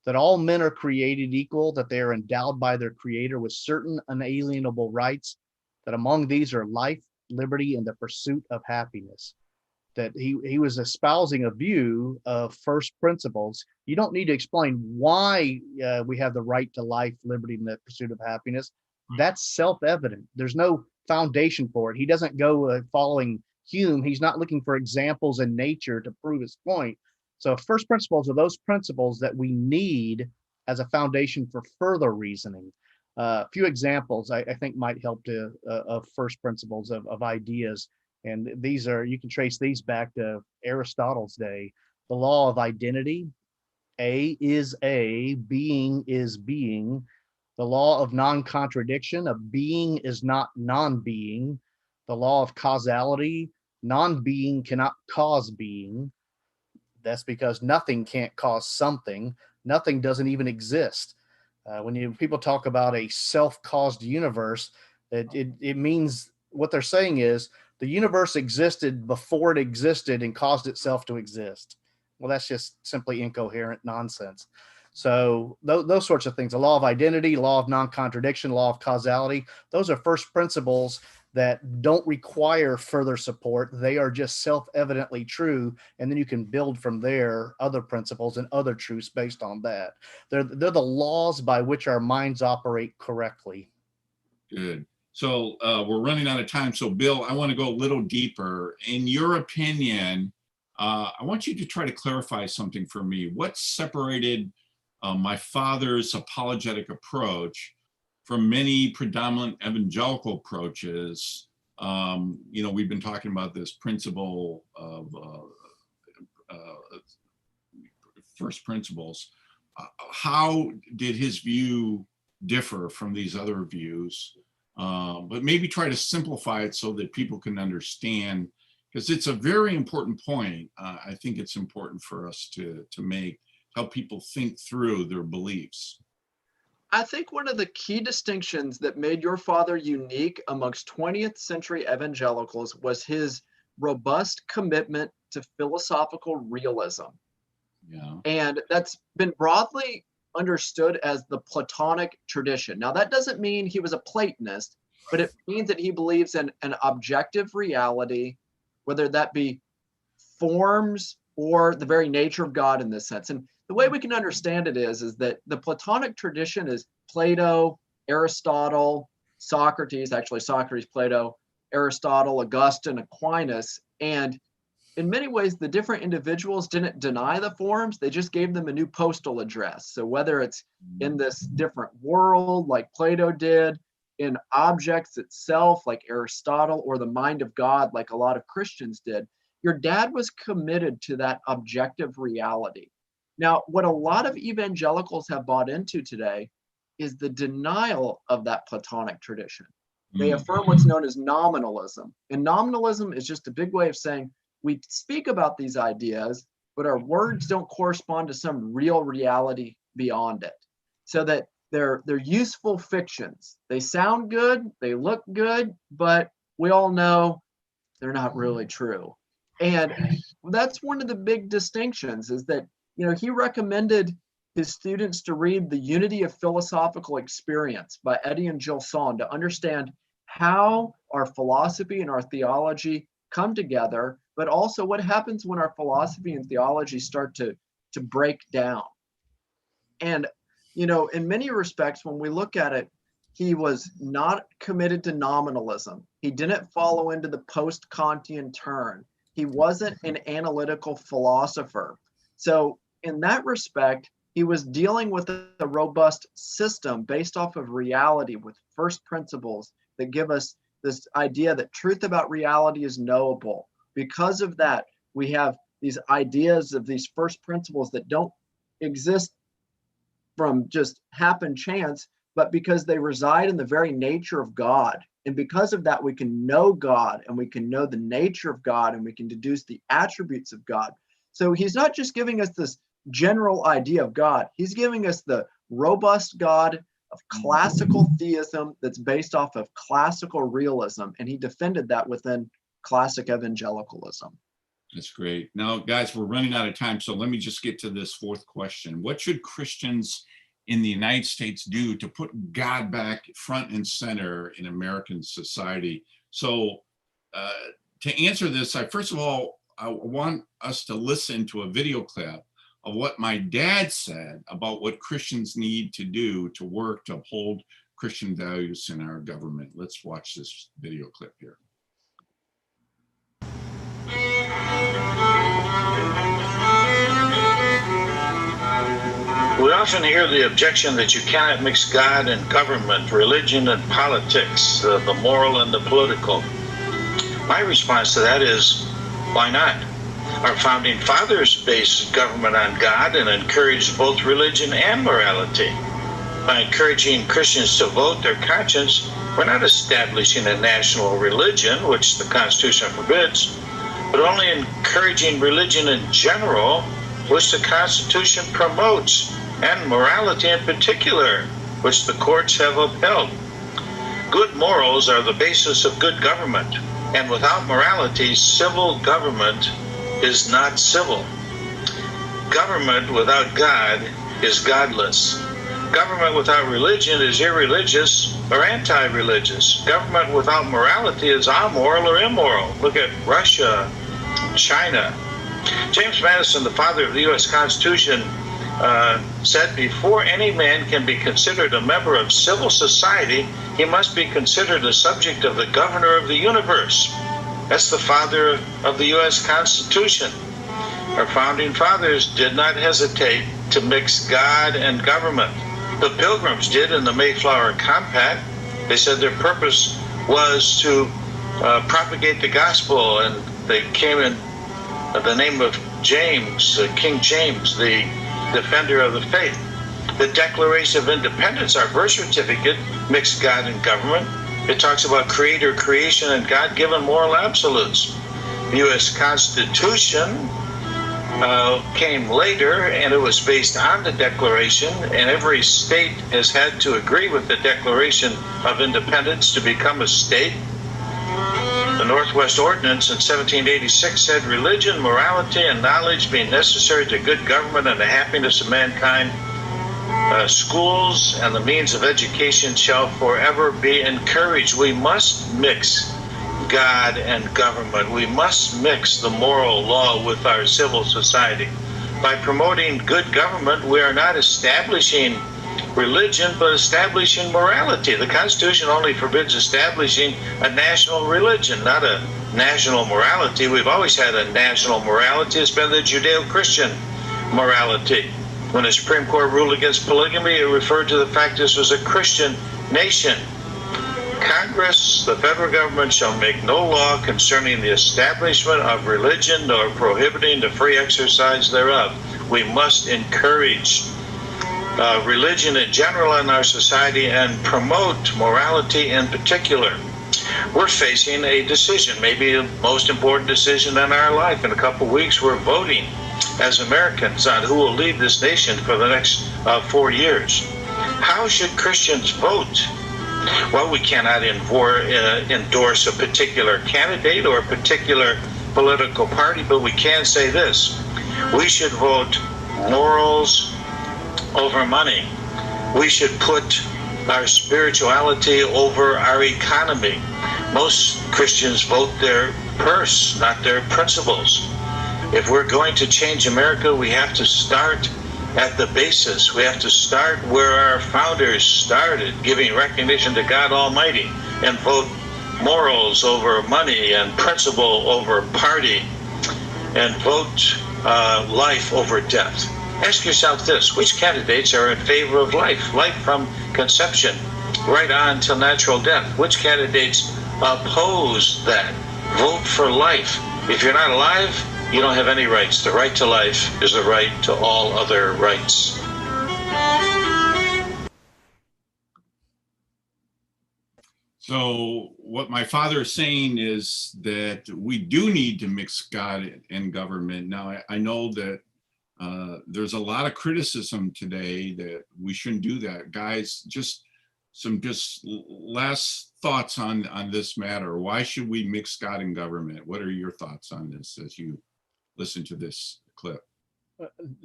that all men are created equal, that they are endowed by their Creator with certain unalienable rights, that among these are life, liberty, and the pursuit of happiness." That he was espousing a view of first principles. You don't need to explain why we have the right to life, liberty, and the pursuit of happiness. That's self-evident. There's no foundation for it. He doesn't go following Hume. He's not looking for examples in nature to prove his point. So first principles are those principles that we need as a foundation for further reasoning. A few examples I think might help to of first principles of ideas. And these are, you can trace these back to Aristotle's day. The law of identity, A is A, being is being. The law of non-contradiction, a being is not non-being. The law of causality, non-being cannot cause being. That's because nothing can't cause something. Nothing doesn't even exist. When people talk about a self-caused universe, it means, what they're saying is, the universe existed before it existed and caused itself to exist. Well, that's just simply incoherent nonsense. So those sorts of things, the law of identity, law of non-contradiction, law of causality, those are first principles that don't require further support. They are just self-evidently true. And then you can build from there other principles and other truths based on that. They're the laws by which our minds operate correctly. Good. So we're running out of time. So Bill, I want to go a little deeper. In your opinion, I want you to try to clarify something for me. What separated my father's apologetic approach from many predominant evangelical approaches? We've been talking about this principle of first principles. How did his view differ from these other views? But maybe try to simplify it so that people can understand, because it's a very important point. I think it's important for us to make, help people think through their beliefs. I think one of the key distinctions that made your father unique amongst 20th century evangelicals was his robust commitment to philosophical realism. Yeah. And that's been broadly understood as the Platonic tradition. Now, that doesn't mean he was a Platonist, but it means that he believes in an objective reality, whether that be forms or the very nature of God in this sense. And the way we can understand it is that the Platonic tradition is Plato, Aristotle, Socrates, actually Socrates, Plato, Aristotle, Augustine, Aquinas. And in many ways, the different individuals didn't deny the forms, they just gave them a new postal address. So whether it's in this different world like Plato did, in objects itself like Aristotle, or the mind of God like a lot of Christians did, your dad was committed to that objective reality. Now, what a lot of evangelicals have bought into today is the denial of that Platonic tradition. They affirm what's known as nominalism. And nominalism is just a big way of saying we speak about these ideas, but our words don't correspond to some real reality beyond it. So that they're useful fictions. They sound good, they look good, but we all know they're not really true. And that's one of the big distinctions, is that, you know, he recommended his students to read The Unity of Philosophical Experience by Eddie Gilson to understand how our philosophy and our theology come together, but also what happens when our philosophy and theology start to break down. And, you know, in many respects, when we look at it, he was not committed to nominalism. He didn't follow into the post-Kantian turn. He wasn't an analytical philosopher. So in that respect, he was dealing with a robust system based off of reality with first principles that give us this idea that truth about reality is knowable. Because of that, we have these ideas of these first principles that don't exist from just happen chance, but because they reside in the very nature of God. And because of that, we can know God, and we can know the nature of God, and we can deduce the attributes of God. So he's not just giving us this general idea of God, he's giving us the robust God of classical theism that's based off of classical realism. And he defended that within classic evangelicalism. That's great. Now, guys, we're running out of time, so let me just get to this fourth question. What should Christians in the United States do to put God back front and center in American society? So to answer this, first of all, I want us to listen to a video clip of what my dad said about what Christians need to do to work to uphold Christian values in our government. Let's watch this video clip here. We often hear the objection that you cannot mix God and government, religion and politics, the moral and the political. My response to that is, why not? Our founding fathers based government on God and encouraged both religion and morality. By encouraging Christians to vote their conscience, we're not establishing a national religion, which the Constitution forbids, but only encouraging religion in general, which the Constitution promotes, and morality in particular, which the courts have upheld. Good morals are the basis of good government, and without morality, civil government is not civil. Government without God is godless. Government without religion is irreligious or anti-religious. Government without morality is amoral or immoral. Look at Russia, China. James Madison, the father of the U.S. Constitution, said, before any man can be considered a member of civil society, he must be considered a subject of the governor of the universe. That's the father of the U.S. Constitution. Our founding fathers did not hesitate to mix God and government. The Pilgrims did in the Mayflower Compact. They said their purpose was to propagate the gospel, and they came in the name of James, King James, the defender of the faith. The Declaration of Independence, our birth certificate, mixed God and government. It talks about creator, creation, and God-given moral absolutes. The U.S. Constitution came later, and it was based on the Declaration, and every state has had to agree with the Declaration of Independence to become a state. The Northwest Ordinance in 1786 said, religion, morality, and knowledge being necessary to good government and the happiness of mankind, schools and the means of education shall forever be encouraged. We must mix God and government. We must mix the moral law with our civil society. By promoting good government, we are not establishing religion, but establishing morality. The Constitution only forbids establishing a national religion, not a national morality. We've always had a national morality. It's been the Judeo-Christian morality. When the Supreme Court ruled against polygamy, it referred to the fact this was a Christian nation. Congress, the federal government, shall make no law concerning the establishment of religion nor prohibiting the free exercise thereof. We must encourage religion in general in our society and promote morality in particular. We're facing a decision, maybe the most important decision in our life. In a couple of weeks, we're voting as Americans on who will lead this nation for the next 4 years. How should Christians vote? Well, we cannot endorse a particular candidate or a particular political party, but we can say this. We should vote morals over money. We should put our spirituality over our economy. Most Christians vote their purse, not their principles. If we're going to change America, we have to start at the basis. We have to start where our founders started, giving recognition to God Almighty, and vote morals over money and principle over party, and vote life over death. Ask yourself this: which candidates are in favor of life? Life from conception right on till natural death. Which candidates oppose that? Vote for life. If you're not alive, you don't have any rights. The right to life is the right to all other rights. So what my father is saying is that we do need to mix God and government. Now, I know that there's a lot of criticism today that we shouldn't do that. Guys, just last thoughts on this matter. Why should we mix God and government? What are your thoughts on this as you listen to this clip?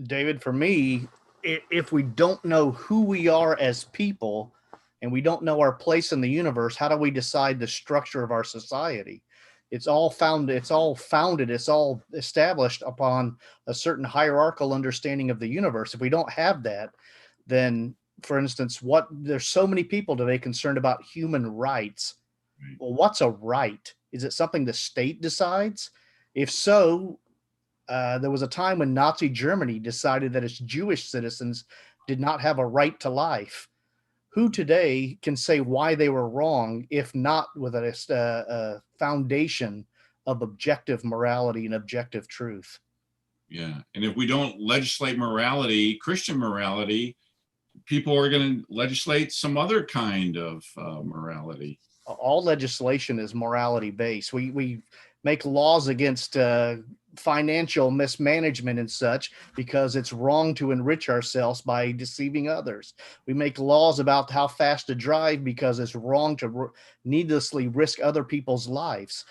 David, for me, if we don't know who we are as people and we don't know our place in the universe, how do we decide the structure of our society? It's all established upon a certain hierarchical understanding of the universe. If we don't have that, then, for instance, there's so many people today concerned about human rights. Well, what's a right? Is it something the state decides? If so, there was a time when Nazi Germany decided that its Jewish citizens did not have a right to life. Who today can say why they were wrong, if not with a foundation of objective morality and objective truth? Yeah, and if we don't legislate morality, Christian morality, people are going to legislate some other kind of morality. All legislation is morality based. We make laws against financial mismanagement and such because it's wrong to enrich ourselves by deceiving others. We make laws about how fast to drive because it's wrong to needlessly risk other people's lives.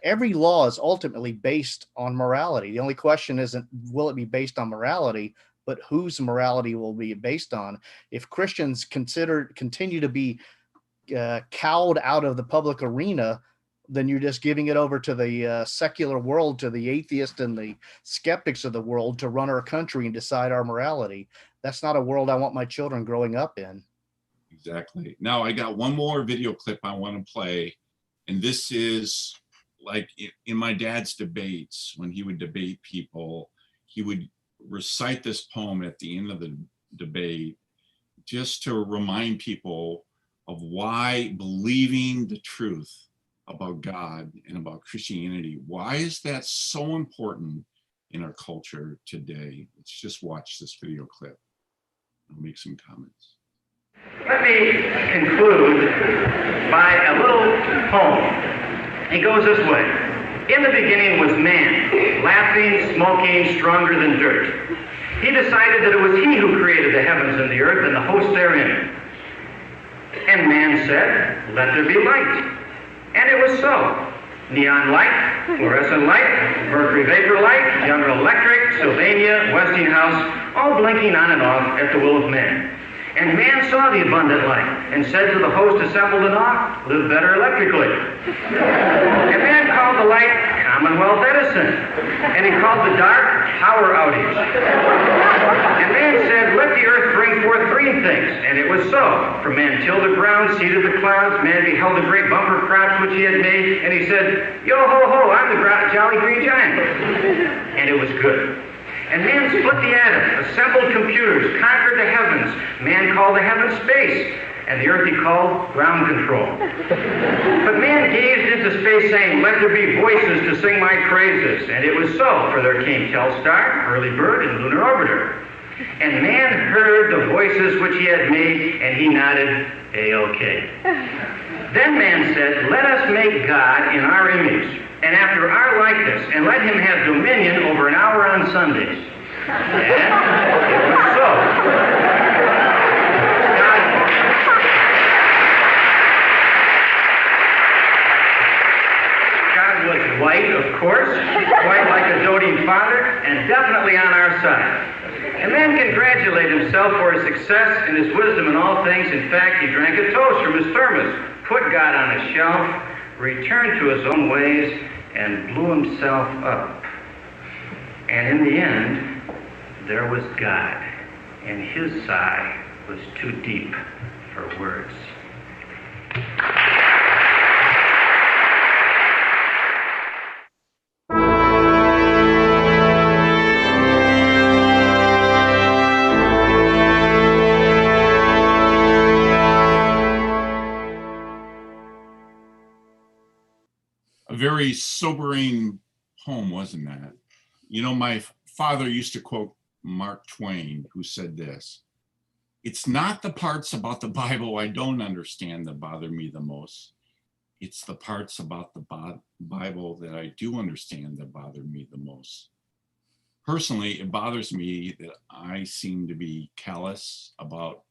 Every law is ultimately based on morality. The only question isn't will it be based on morality, but whose morality will be based on. If Christians continue to be cowed out of the public arena, then you're just giving it over to the secular world, to the atheists and the skeptics of the world to run our country and decide our morality. That's not a world I want my children growing up in. Exactly. Now, I got one more video clip I want to play. And this is like in my dad's debates, when he would debate people, he would recite this poem at the end of the debate just to remind people of why believing the truth about God and about Christianity, why is that so important in our culture today. Let's just watch this video clip. I'll make some comments. Let me conclude by a little poem. It goes this way. In the beginning was man, laughing, smoking, stronger than dirt. He decided that it was he who created the heavens and the earth and the host therein. And man said, let there be light. And it was so. Neon light, fluorescent light, mercury vapor light, General Electric, Sylvania, Westinghouse, all blinking on and off at the will of man. And man saw the abundant light and said to the host assembled enough, live better electrically. And man called the light Commonwealth Edison. And he called the dark power outage. And man said, let the earth bring forth green things. And it was so. For man tilled the ground, seeded the clouds, man beheld the great bumper crops which he had made. And he said, yo ho ho, I'm the jolly green giant. And it was good. And man split the atom, assembled computers, conquered the heavens. Man called the heavens space, and the earth he called ground control. But man gazed into space, saying, let there be voices to sing my praises. And it was so, for there came Telstar, Early Bird, and Lunar Orbiter. And man heard the voices which he had made, and he nodded, A-OK. Then man said, let us make God in our image, and after our likeness, and let him have dominion over an hour on Sundays. And it was so. God was white, of course, white like a doting father, and definitely on our side. And man congratulated himself for his success and his wisdom in all things. In fact, he drank a toast from his thermos, put God on a shelf, returned to his own ways, and blew himself up. And in the end, there was God, and his sigh was too deep for words. A very sobering poem, wasn't that? You know, my father used to quote Mark Twain, who said this: it's not the parts about the Bible I don't understand that bother me the most. It's the parts about the Bible that I do understand that bother me the most. Personally, it bothers me that I seem to be callous about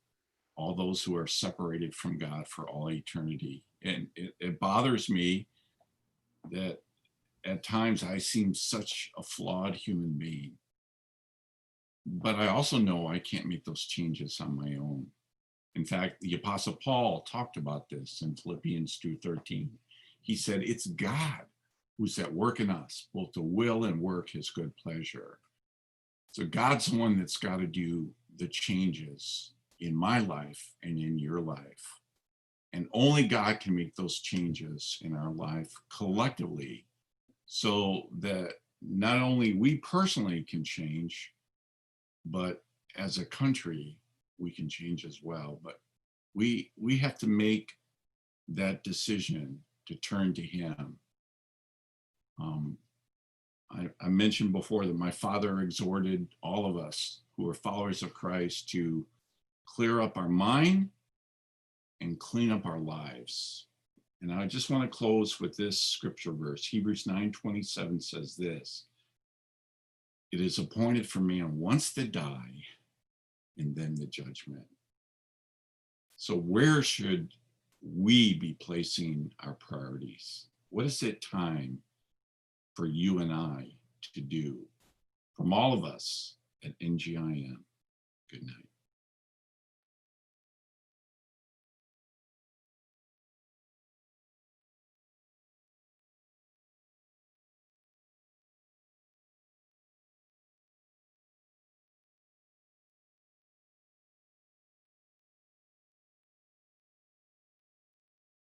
all those who are separated from God for all eternity. And it bothers me that at times I seem such a flawed human being. But I also know I can't make those changes on my own. In fact, the Apostle Paul talked about this in Philippians 2:13. He said, it's God who's at work in us, both to will and work his good pleasure. So God's the one that's got to do the changes in my life and in your life. And only God can make those changes in our life collectively, so that not only we personally can change, but as a country, we can change as well. But we have to make that decision to turn to him. I mentioned before that my father exhorted all of us who are followers of Christ to clear up our mind and clean up our lives. And I just want to close with this scripture verse. Hebrews 9:27 says this: it is appointed for man once to die, and then the judgment. So where should we be placing our priorities? What is it time for you and I to do? From all of us at NGIM, good night.